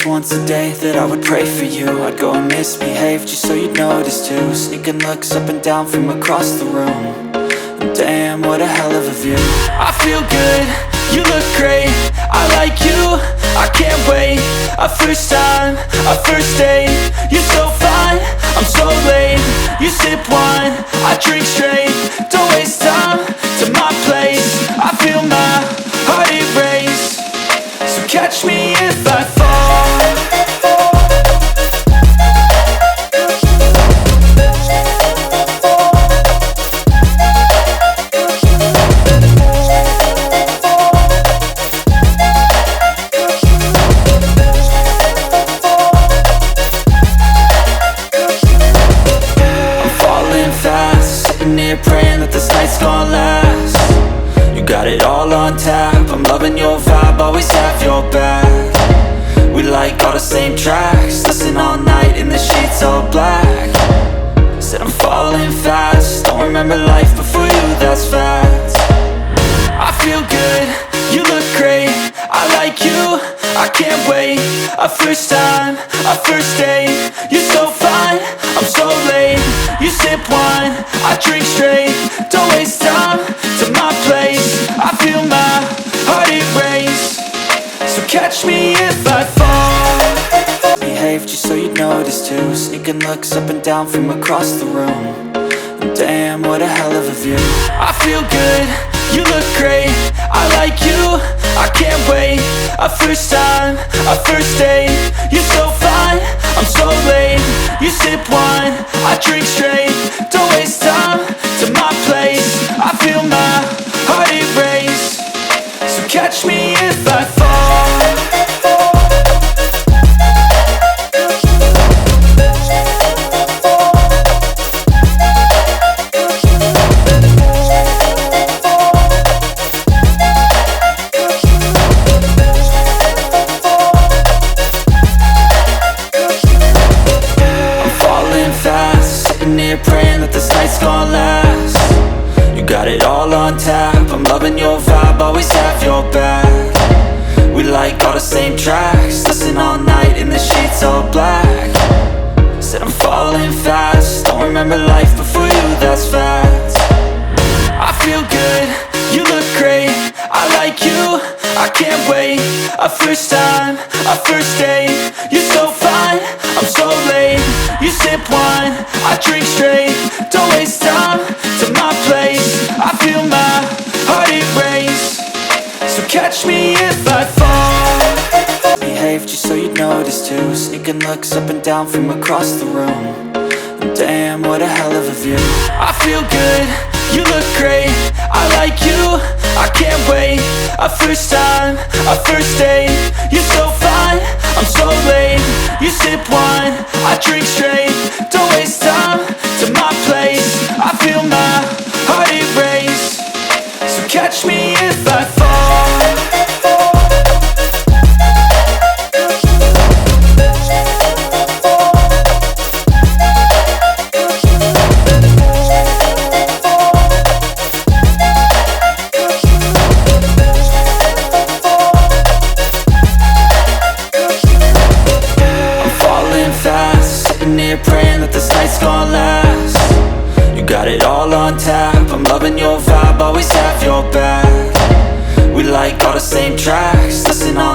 once a day that I would pray for you. I'd go and misbehave just so you'd notice too. Sneaking looks up and down from across the room. And damn, what a hell of a view. I feel good, you look great, I like you, I can't wait. A first time, a first date, you're so fine, I'm so late. You sip wine, I drink straight, don't waste time to my place. I feel my heart erase, so catch me if I fall. Praying that this night's gonna last. You got it all on tap, I'm loving your vibe, always have your back. We like all the same tracks, listen all night in the sheets all black. Said I'm falling fast, don't remember life before you, that's fact. I feel good, you look great, I like you, I can't wait. A first time, a first date, you're so fine, I'm so late. You sip wine, I drink straight, don't waste time to my place. I feel my heart erase, so catch me if I fall. Behave just so you'd notice too. Sneaking looks up and down from across the room. And damn, what a hell of a view. I feel good, you look great, I like you, I can't wait. A first time, a first date, you're so fine, I'm so late. You sip wine, I drink straight, don't waste time to my place. I feel my heart erase, so catch me if I fall. Praying that this night's gonna last. You got it all on tap, I'm loving your vibe, always have your back. We like all the same tracks, listen all night in the sheets all black. Said I'm falling fast, don't remember life before you, that's fact. I feel good, you look great, I like you, I can't wait. A first time, a first date, you're so fine, I'm so late. You sip wine, I drink straight, don't waste time to my place. I feel my heart erase, so catch me if I fall. Behave just so you'd notice too. Sneaking looks up and down from across the room. And damn, what a hell of a view. I feel good, you look great, I like you, I can't wait. A first time, a first date, you're so fine, I'm so late. You sip wine, I drink straight, don't waste time to my place. I feel my heart erase, so catch me if I fall. Praying that this night's gonna last. You got it all on tap, I'm loving your vibe, always have your back. We like all the same tracks, listen all